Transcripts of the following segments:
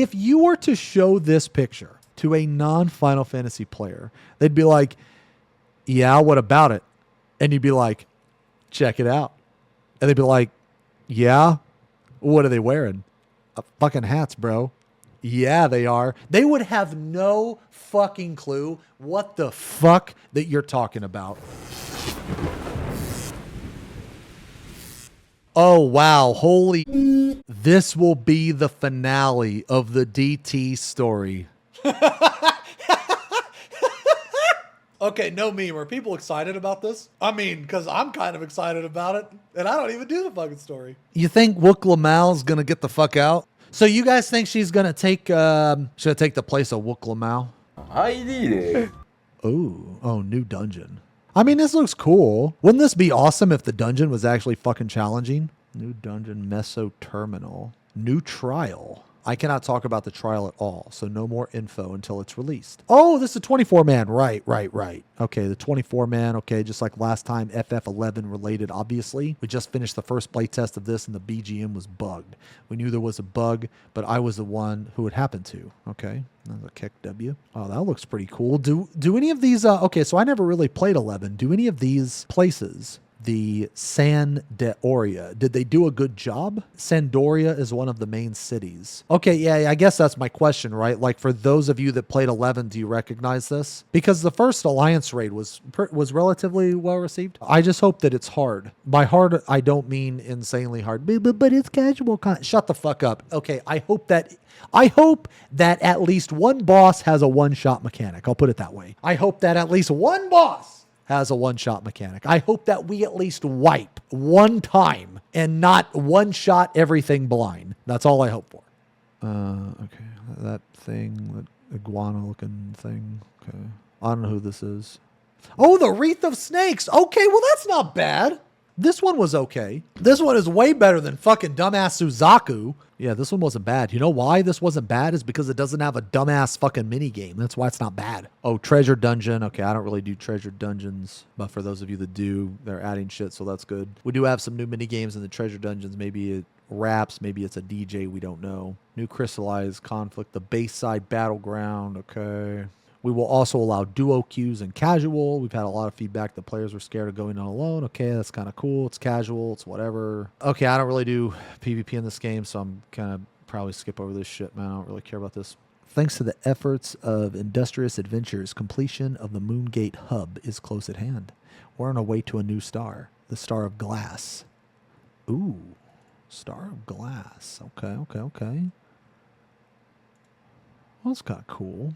if you were to show this picture to a non-Final Fantasy player, they'd be like, yeah, what about it? And you'd be like, check it out. And they'd be like, yeah, what are they wearing? Fucking hats, bro. Yeah, they are. They would have no fucking clue what the fuck that you're talking about. Oh, wow. Holy. This will be the finale of the DT story. Okay, no meme. Are people excited about this? I mean, because I'm kind of excited about it, and I don't even do the fucking story. You think Wuk Lmao's going to get the fuck out? So you guys think she's going to take the place of Wuk Lmao? Oh, new dungeon. I mean, this looks cool. Wouldn't this be awesome if the dungeon was actually fucking challenging? New dungeon, Meso Terminal. New trial. I cannot talk about the trial at all, so no more info until it's released. Oh, this is a 24-man. Right. Okay, the 24-man. Okay, just like last time, FF11 related, obviously. We just finished the first playtest of this, and the BGM was bugged. We knew there was a bug, but I was the one who it happened to. Okay, that's a kick W. Oh, that looks pretty cool. Do any of these... okay, so I never really played 11. Do any of these places... The Sandoria. Did they do a good job? Sandoria is one of the main cities. Okay, yeah, I guess that's my question, right? Like for those of you that played 11, do you recognize this? Because the first Alliance raid was relatively well received. I just hope that it's hard. By hard, I don't mean insanely hard, but it's casual. Shut the fuck up. Okay, I hope that at least one boss has a one-shot mechanic. I'll put it that way. I hope that at least one boss has a one-shot mechanic. I hope that we at least wipe one time and not one-shot everything blind. That's all I hope for. Okay, that thing, that iguana-looking thing. Okay, I don't know who this is. Oh, the Wreath of Snakes. Okay, well, that's not bad. This one was okay. This one is way better than fucking dumbass Suzaku. Yeah, this one wasn't bad. You know why this wasn't bad? Is because it doesn't have a dumbass fucking mini game. That's why it's not bad. Oh, treasure dungeon. Okay, I don't really do treasure dungeons, but for those of you that do, they're adding shit, so that's good. We do have some new mini games in the treasure dungeons. Maybe it raps, maybe it's a DJ, we don't know. New crystallized conflict, the Bayside Battleground. Okay. We will also allow duo queues and casual. We've had a lot of feedback that players were scared of going on alone. Okay, that's kind of cool. It's casual. It's whatever. Okay, I don't really do PvP in this game, so I'm kind of probably skip over this shit, man. I don't really care about this. Thanks to the efforts of Industrious Adventures, completion of the Moongate Hub is close at hand. We're on our way to a new star, the Star of Glass. Ooh, Star of Glass. Okay. Well, that's kind of cool.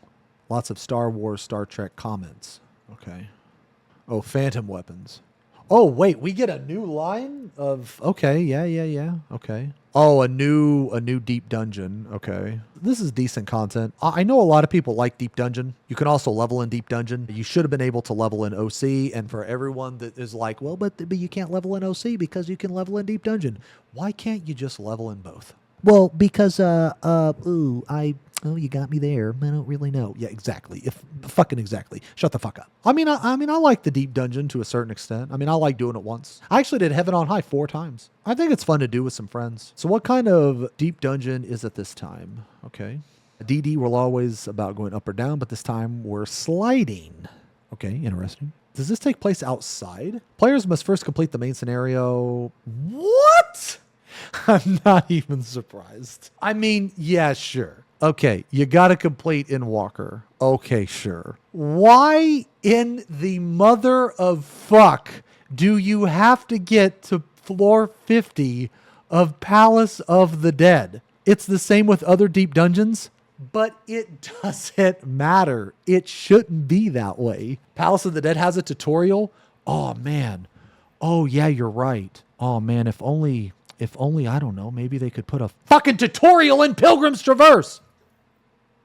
Lots of Star Wars, Star Trek comments. Okay. Oh, phantom weapons. Oh, wait, we get a new line of... Okay, yeah. Okay. Oh, a new deep dungeon. Okay. This is decent content. I know a lot of people like deep dungeon. You can also level in deep dungeon. You should have been able to level in OC. And for everyone that is like, well, but you can't level in OC because you can level in deep dungeon. Why can't you just level in both? Well, because, you got me there. I don't really know. Yeah, exactly. Fucking exactly. Shut the fuck up. I mean, I like the deep dungeon to a certain extent. I mean, I like doing it once. I actually did Heaven on High 4 times. I think it's fun to do with some friends. So what kind of deep dungeon is it this time? Okay. DD, we're always about going up or down, but this time we're sliding. Okay, interesting. Does this take place outside? Players must first complete the main scenario. What? I'm not even surprised. I mean, yeah, sure. Okay, you got to complete in Walker. Okay, sure. Why in the mother of fuck do you have to get to floor 50 of Palace of the Dead? It's the same with other deep dungeons, but it doesn't matter. It shouldn't be that way. Palace of the Dead has a tutorial? Oh, man. Oh, yeah, you're right. Oh, man, if only, I don't know, maybe they could put a fucking tutorial in Pilgrim's Traverse.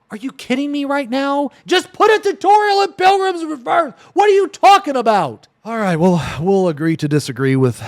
Are you kidding me right now? Just put a tutorial in Pilgrim's Traverse. What are you talking about? All right, well, we'll agree to disagree with,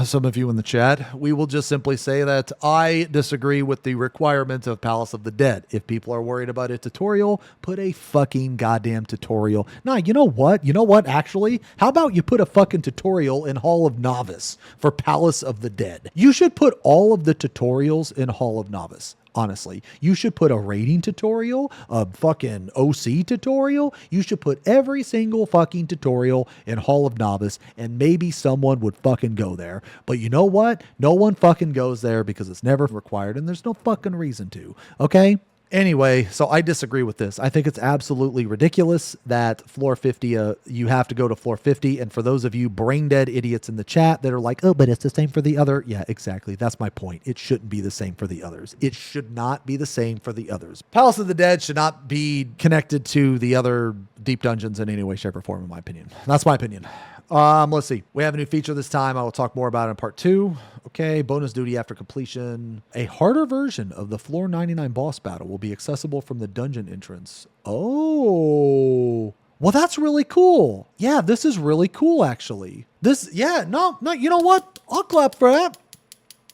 some of you in the chat. We will just simply say that I disagree with the requirement of Palace of the Dead. If people are worried about a tutorial, put a fucking goddamn tutorial. Nah, you know what? You know what, actually? How about you put a fucking tutorial in Hall of Novice for Palace of the Dead? You should put all of the tutorials in Hall of Novice. Honestly, you should put a rating tutorial, a fucking OC tutorial. You should put every single fucking tutorial in Hall of Novice, and maybe someone would fucking go there. But you know what? No one fucking goes there because it's never required, and there's no fucking reason to. Okay? Anyway, so I disagree with this. I think it's absolutely ridiculous that floor 50, you have to go to floor 50. And for those of you brain dead idiots in the chat that are like, oh, but it's the same for the other. Yeah, exactly. That's my point. It shouldn't be the same for the others. It should not be the same for the others. Palace of the Dead should not be connected to the other deep dungeons in any way, shape, or form, in my opinion. That's my opinion. Let's see. We have a new feature this time. I will talk more about it in part 2. Okay, bonus duty after completion. A harder version of the floor 99 boss battle will be accessible from the dungeon entrance. Oh, well, that's really cool. Yeah, this is really cool, actually. No, you know what? I'll clap for that.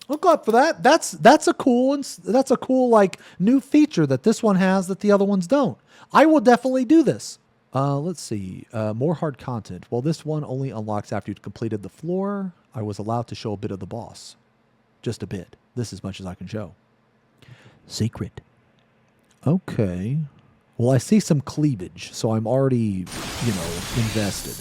I'll clap for that. That's a cool like new feature that this one has that the other ones don't. I will definitely do this. Let's see. More hard content. Well, this one only unlocks after you've completed the floor. I was allowed to show a bit of the boss. Just a bit. This is as much as I can show. Secret. Okay. Well, I see some cleavage, so I'm already, invested.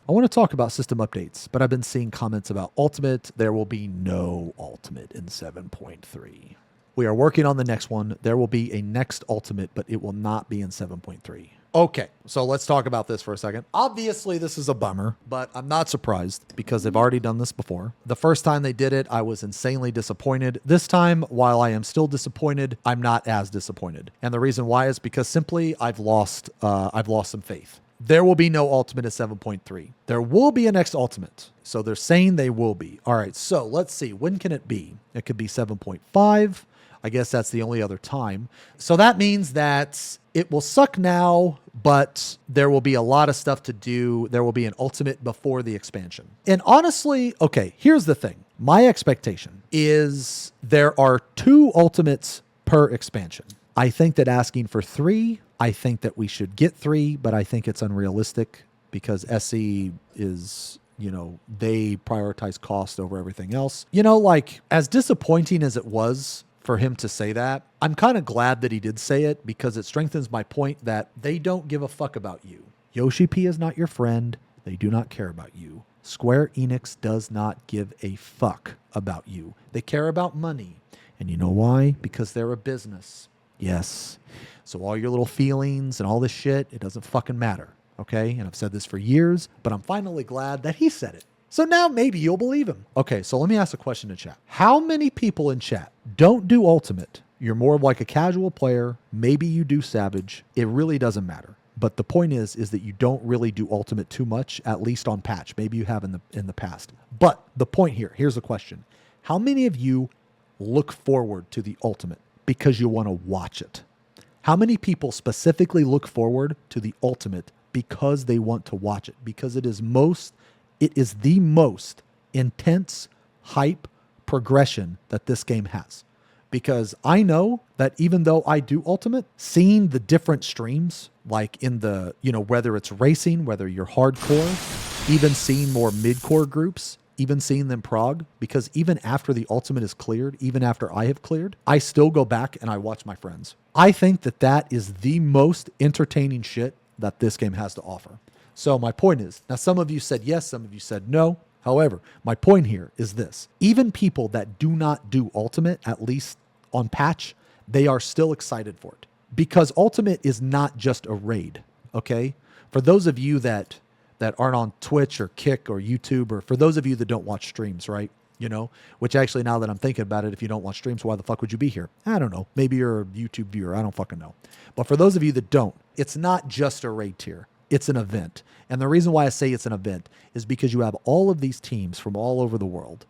I want to talk about system updates, but I've been seeing comments about Ultimate. There will be no Ultimate in 7.3. We are working on the next one. There will be a next Ultimate, but it will not be in 7.3. Okay, so let's talk about this for a second. Obviously, this is a bummer, but I'm not surprised because they've already done this before. The first time they did it, I was insanely disappointed. This time, while I am still disappointed, I'm not as disappointed. And the reason why is because simply I've lost some faith. There will be no Ultimate at 7.3. There will be a next Ultimate. So they're saying they will be. All right, so let's see. When can it be? It could be 7.5. I guess that's the only other time. So that means that it will suck now, but there will be a lot of stuff to do. There will be an Ultimate before the expansion. And honestly, okay, here's the thing. My expectation is there are 2 Ultimates per expansion. I think that asking for 3, I think that we should get 3, but I think it's unrealistic because SE is, they prioritize cost over everything else. Like as disappointing as it was for him to say that, I'm kind of glad that he did say it because it strengthens my point that they don't give a fuck about you. Yoshi-P is not your friend. They do not care about you. Square Enix does not give a fuck about you. They care about money. And you know why? Because they're a business. Yes. So all your little feelings and all this shit, it doesn't fucking matter. Okay? And I've said this for years, but I'm finally glad that he said it. So now maybe you'll believe him. Okay, so let me ask a question in chat. How many people in chat don't do Ultimate? You're more like a casual player. Maybe you do Savage. It really doesn't matter. But the point is that you don't really do Ultimate too much, at least on patch. Maybe you have in the past. But the point here's the question. How many of you look forward to the Ultimate because you want to watch it? How many people specifically look forward to the Ultimate because they want to watch it? Because it is the most intense hype progression that this game has. Because I know that even though I do Ultimate, seeing the different streams, like in the, whether it's racing, whether you're hardcore, even seeing more mid-core groups, even seeing them prog, because even after the Ultimate is cleared, even after I have cleared, I still go back and I watch my friends. I think that is the most entertaining shit that this game has to offer. So my point is, now some of you said yes, some of you said no. However, my point here is this. Even people that do not do Ultimate, at least on patch, they are still excited for it. Because Ultimate is not just a raid, okay? For those of you that aren't on Twitch or Kick or YouTube, or for those of you that don't watch streams, right? Which actually now that I'm thinking about it, if you don't watch streams, why the fuck would you be here? I don't know. Maybe you're a YouTube viewer. I don't fucking know. But for those of you that don't, it's not just a raid tier. It's an event. And the reason why I say it's an event is because you have all of these teams from all over the world,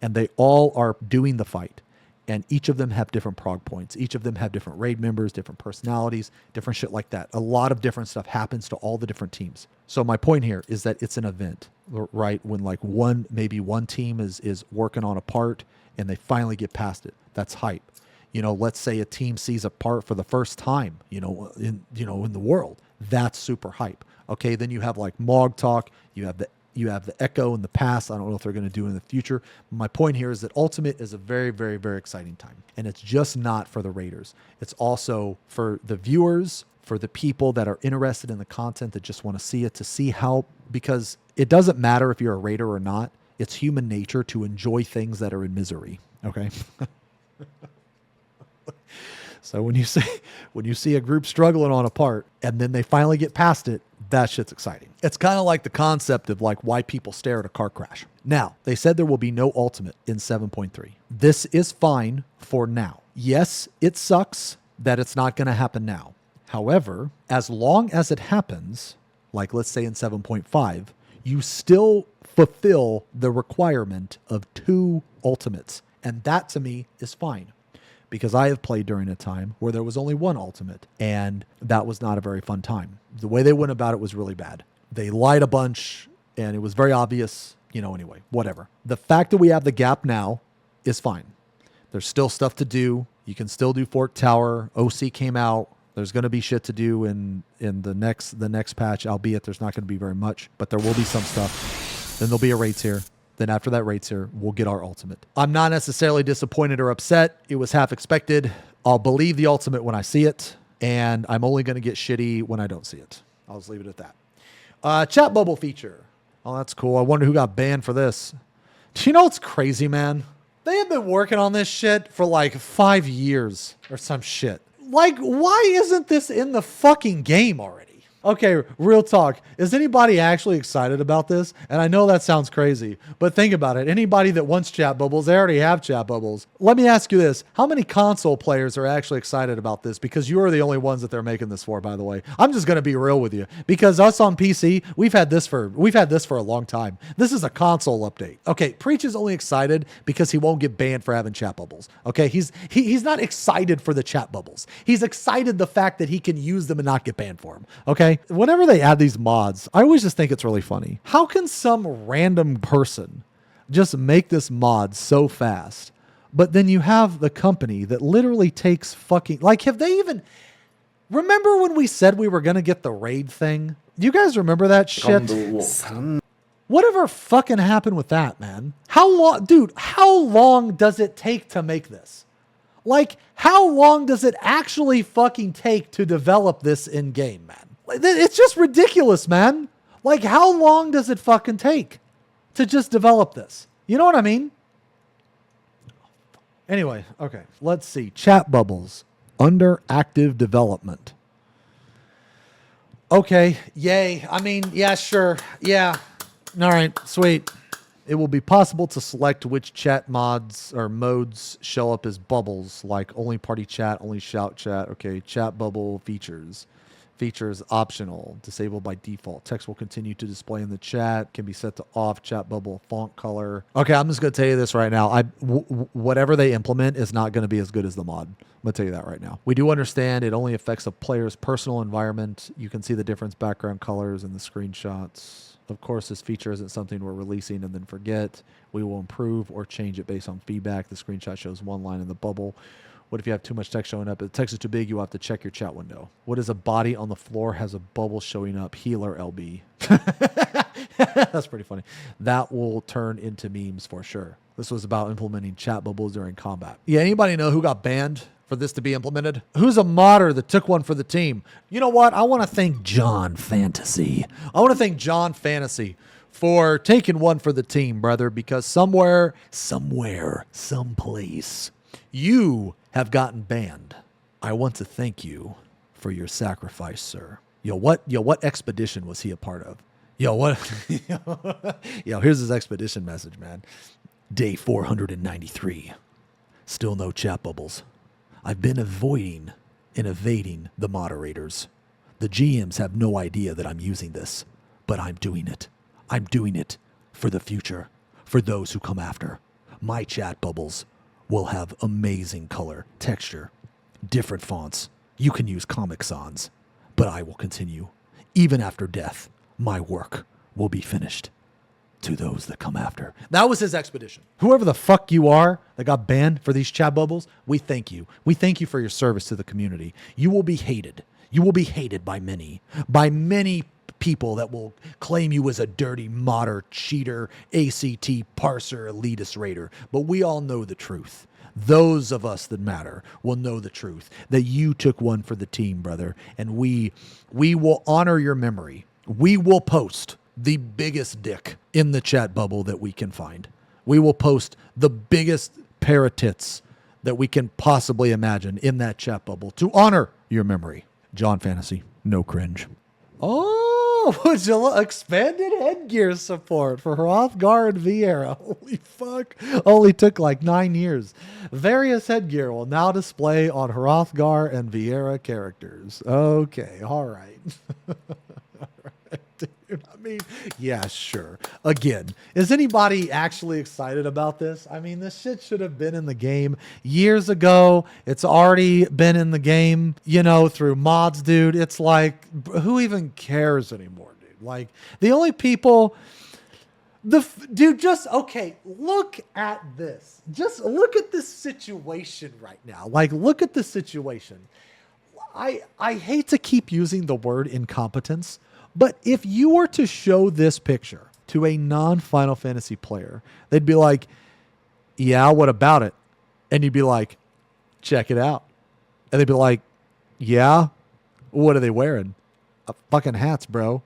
and they all are doing the fight. And each of them have different prog points. Each of them have different raid members, different personalities, different shit like that. A lot of different stuff happens to all the different teams. So my point here is that it's an event, right? When like maybe one team is working on a part and they finally get past it. That's hype. Let's say a team sees a part for the first time, in the world. That's super hype. Okay, then you have like Mog Talk, you have the Echo in the past. I don't know if they're going to do it in the future. My point here is that Ultimate is a very, very, very exciting time. And it's just not for the raiders. It's also for the viewers, for the people that are interested in the content, that just want to see it, to see how, because it doesn't matter if you're a raider or not. It's human nature to enjoy things that are in misery. Okay. So when you see a group struggling on a part and then they finally get past it, that shit's exciting. It's kind of like the concept of like why people stare at a car crash. Now, they said there will be no ultimate in 7.3. This is fine for now. Yes, it sucks that it's not going to happen now. However, as long as it happens, like let's say in 7.5, you still fulfill the requirement of 2 ultimates. And that to me is fine. Because I have played during a time where there was only 1 ultimate, and that was not a very fun time. The way they went about it was really bad. They lied a bunch, and it was very obvious, anyway, whatever. The fact that we have the gap now is fine. There's still stuff to do. You can still do Fort Tower. OC came out. There's going to be shit to do in the next patch, albeit there's not going to be very much, but there will be some stuff. Then there'll be a raid tier. Then after that raid tier, we'll get our ultimate. I'm not necessarily disappointed or upset. It was half expected. I'll believe the ultimate when I see it, and I'm only going to get shitty when I don't see it. I'll just leave it at that. Chat bubble feature. Oh, that's cool. I wonder who got banned for this. Do you know what's crazy, man? They have been working on this shit for like 5 years or some shit. Like, why isn't this in the fucking game already? Okay, real talk. Is anybody actually excited about this? And I know that sounds crazy, but think about it. Anybody that wants chat bubbles, they already have chat bubbles. Let me ask you this. How many console players are actually excited about this? Because you are the only ones that they're making this for, by the way. I'm just going to be real with you. Because us on PC, we've had this for a long time. This is a console update. Okay, Preach is only excited because he won't get banned for having chat bubbles. Okay, he's not excited for the chat bubbles. He's excited the fact that he can use them and not get banned for them. Okay? Whenever they add these mods, I always just think it's really funny. How can some random person just make this mod so fast? But then you have the company that literally takes fucking... Like, have they even... Remember when we said we were going to get the raid thing? You guys remember that shit? Whatever fucking happened with that, man? How long does it take to make this? Like, how long does it actually fucking take to develop this in-game, man? It's just ridiculous, man. Like, how long does it fucking take to just develop this? You know what I mean? Anyway, okay. Let's see. Chat bubbles under active development. Okay. Yay. I mean, yeah, sure. Yeah. All right. Sweet. It will be possible to select which chat mods or modes show up as bubbles, like only party chat, only shout chat. Okay. Chat bubble features. Features optional, disabled by default. Text will continue to display in the chat, can be set to off, chat bubble font color. Okay, I'm just going to tell you this right now. Whatever they implement is not going to be as good as the mod. I'm going to tell you that right now. We do understand it only affects a player's personal environment. You can see the different background colors in the screenshots. Of course, this feature isn't something we're releasing and then forget. We will improve or change it based on feedback. The screenshot shows one line in the bubble. What if you have too much text showing up? If the text is too big, you have to check your chat window. What is a body on the floor has a bubble showing up? Healer LB. That's pretty funny. That will turn into memes for sure. This was about implementing chat bubbles during combat. Yeah, anybody know who got banned for this to be implemented? Who's a modder that took one for the team? You know what? I want to thank John Fantasy. I want to thank John Fantasy for taking one for the team, brother, because somewhere, someplace, you have gotten banned. I want to thank you for your sacrifice, sir. What expedition was he a part of? Here's his expedition message, man. Day 493. Still no chat bubbles. I've been evading the moderators. The GMs have no idea that I'm using this, but I'm doing it. I'm doing it for the future, for those who come after. My chat bubbles will have amazing color, texture, different fonts. You can use Comic Sans, but I will continue. Even after death, my work will be finished. To those that come after. That was his expedition. Whoever the fuck you are that got banned for these chat bubbles, we thank you. We thank you for your service to the community. You will be hated. You will be hated by many people that will claim you as a dirty modder, cheater, ACT parser, elitist raider. But we all know the truth. Those of us that matter will know the truth, that you took one for the team, brother. And we will honor your memory. We will post the biggest dick in the chat bubble that we can find. We will post the biggest pair of tits that we can possibly imagine in that chat bubble to honor your memory. John Fantasy, no cringe. Oh, would you look? Expanded headgear support for Hrothgar and Viera. Holy fuck. Only took like 9 years. Various headgear will now display on Hrothgar and Viera characters. Okay, all right. Dude, I mean, yeah, sure. Again, is anybody actually excited about this? I mean, this shit should have been in the game years ago. It's already been in the game, you know, through mods, dude. It's like, who even cares anymore, dude? Like, the only people... Dude, just, okay, look at this. Just look at this situation right now. Like, look at the situation. I hate to keep using the word incompetence, but if you were to show this picture to a non-Final Fantasy player, they'd be like, yeah, what about it? And you'd be like, check it out. And they'd be like, yeah, what are they wearing? Fucking hats, bro.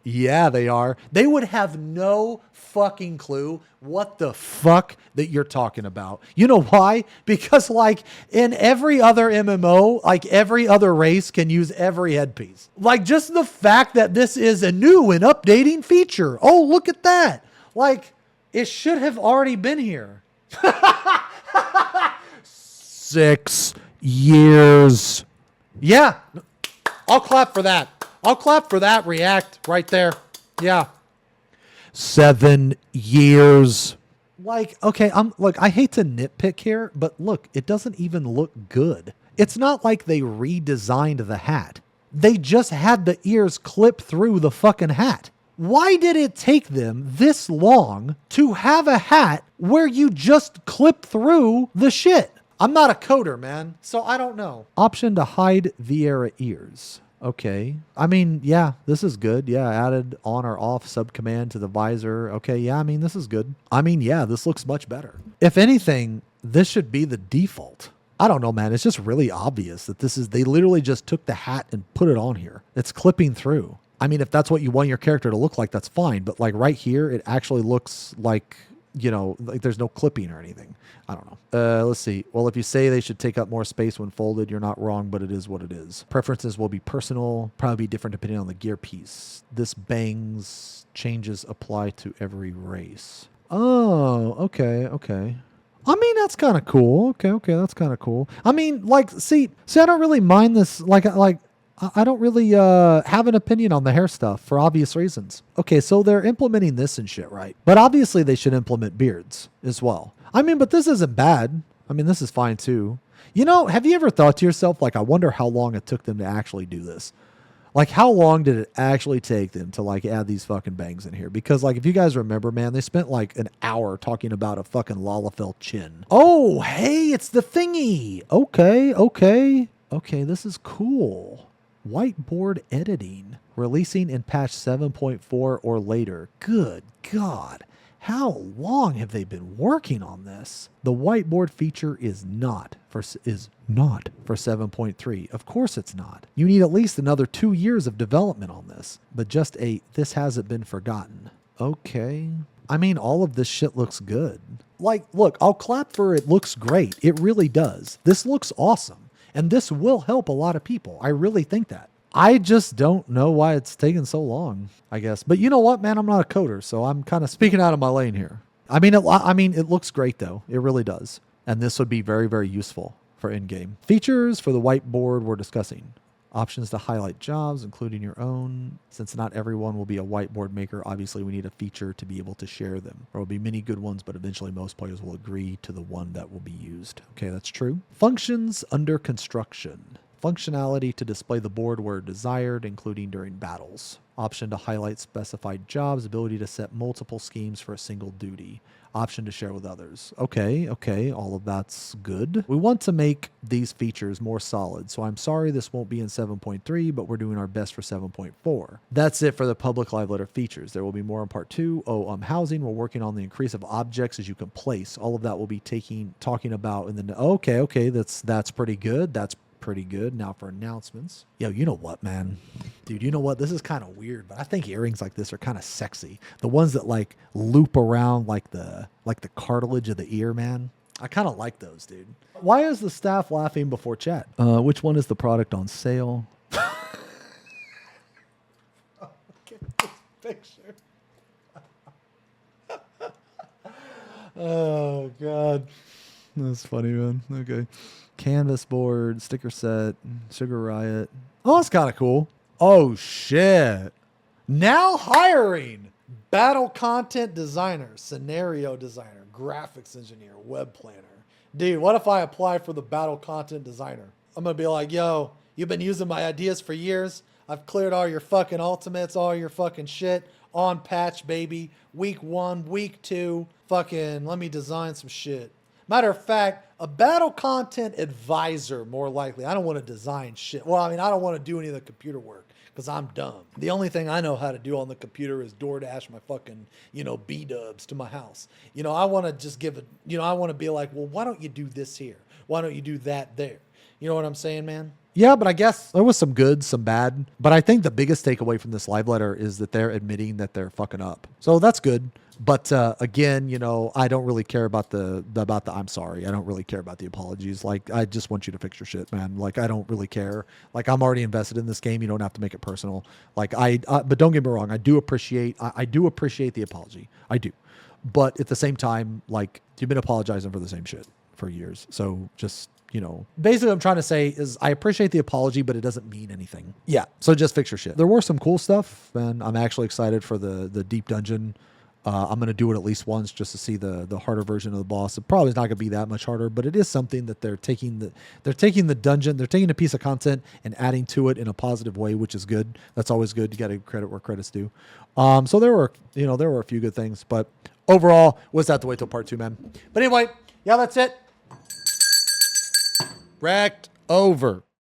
Yeah, they are. They would have no fucking clue what the fuck that you're talking about. You know why? Because like in every other MMO, like every other race can use every headpiece. Like just the fact that this is a new and updating feature. Oh, look at that. Like it should have already been here. 6 years. Yeah, I'll clap for that. I'll clap for that react right there. Yeah. 7 years. Like, okay, I hate to nitpick here, but look, it doesn't even look good. It's not like they redesigned the hat. They just had the ears clip through the fucking hat. Why did it take them this long to have a hat where you just clip through the shit? I'm not a coder, man, so I don't know. Option to hide Viera ears. Okay. I mean, yeah, this is good. Yeah, added on or off subcommand to the visor. Okay, yeah, I mean, this is good. I mean, yeah, this looks much better. If anything, this should be the default. I don't know, man. It's just really obvious that they literally just took the hat and put it on here. It's clipping through. I mean, if that's what you want your character to look like, that's fine. But like right here, it actually looks like, you know, like there's no clipping or anything. I don't know. Let's see. Well, if you say they should take up more space when folded, you're not wrong, but it is what it is. Preferences will be personal, probably be different depending on the gear piece. This bangs changes apply to every race. Oh, okay. I mean, that's kind of cool. Okay, that's kind of cool. I mean, like, see, I don't really mind this. Like, I don't really have an opinion on the hair stuff for obvious reasons. Okay, so they're implementing this and shit, right? But obviously they should implement beards as well. I mean, but this isn't bad. I mean, this is fine too. You know, have you ever thought to yourself, like, I wonder how long it took them to actually do this? Like, how long did it actually take them to, like, add these fucking bangs in here? Because, like, if you guys remember, man, they spent, like, an hour talking about a fucking Lalafell chin. Oh, hey, it's the thingy. Okay, this is cool. Whiteboard editing. Releasing in patch 7.4 or later. Good God. How long have they been working on this? The whiteboard feature is not for 7.3. Of course it's not. You need at least another 2 years of development on this. But just this hasn't been forgotten. Okay. I mean, all of this shit looks good. Like, look, I'll clap for it looks great. It really does. This looks awesome. And this will help a lot of people. I really think that. I just don't know why it's taken so long, I guess. But you know what, man? I'm not a coder, so I'm kind of speaking out of my lane here. I mean, it looks great, though. It really does. And this would be very, very useful for in-game. Features for the whiteboard we're discussing. Options to highlight jobs, including your own. Since not everyone will be a whiteboard maker, obviously we need a feature to be able to share them. There will be many good ones, but eventually most players will agree to the one that will be used. Okay, that's true. Functions under construction. Functionality to display the board where desired, including during battles. Option to highlight specified jobs. Ability to set multiple schemes for a single duty. Option to share with others. Okay, all of that's good. We want to make these features more solid, so I'm sorry this won't be in 7.3, but we're doing our best for 7.4. That's it for the public live letter features. There will be more in part 2. Housing. We're working on the increase of objects as you can place. All of that will be talking about in the... Okay, that's pretty good. That's pretty good. Now for announcements. Yo, you know what, man? Dude, you know what? This is kind of weird, but I think earrings like this are kind of sexy. The ones that like loop around like the cartilage of the ear, man. I kind of like those, dude. Why is the staff laughing before chat? Which one is the product on sale? Okay, this picture. Oh, God. That's funny, man. Okay. Canvas board, sticker set, Sugar Riot. Oh, that's kind of cool. Oh, shit. Now hiring. Battle content designer, scenario designer, graphics engineer, web planner. Dude, what if I apply for the battle content designer? I'm going to be like, yo, you've been using my ideas for years. I've cleared all your fucking ultimates, all your fucking shit. On patch, baby. Week 1, week 2. Fucking let me design some shit. Matter of fact, a battle content advisor, more likely. I don't want to design shit. Well, I mean, I don't want to do any of the computer work because I'm dumb. The only thing I know how to do on the computer is DoorDash my fucking, B-dubs to my house. I want to just give it, I want to be like, well, why don't you do this here? Why don't you do that there? You know what I'm saying, man? Yeah, but I guess there was some good, some bad. But I think the biggest takeaway from this live letter is that they're admitting that they're fucking up. So that's good. But again, I don't really care about the I'm sorry. I don't really care about the apologies. Like, I just want you to fix your shit, man. Like, I don't really care. Like, I'm already invested in this game. You don't have to make it personal. Like, but don't get me wrong. I do appreciate the apology. I do. But at the same time, like, you've been apologizing for the same shit for years. So just, basically what I'm trying to say is I appreciate the apology, but it doesn't mean anything. Yeah. So just fix your shit. There were some cool stuff, and I'm actually excited for the deep dungeon. I'm going to do it at least once just to see the harder version of the boss. It probably is not going to be that much harder, but it is something that they're taking the dungeon, they're taking a piece of content and adding to it in a positive way, which is good. That's always good. You got to credit where credit's due. So there were a few good things, but overall, we'll just have to wait till part 2, man. But anyway, yeah, that's it. Wrecked over.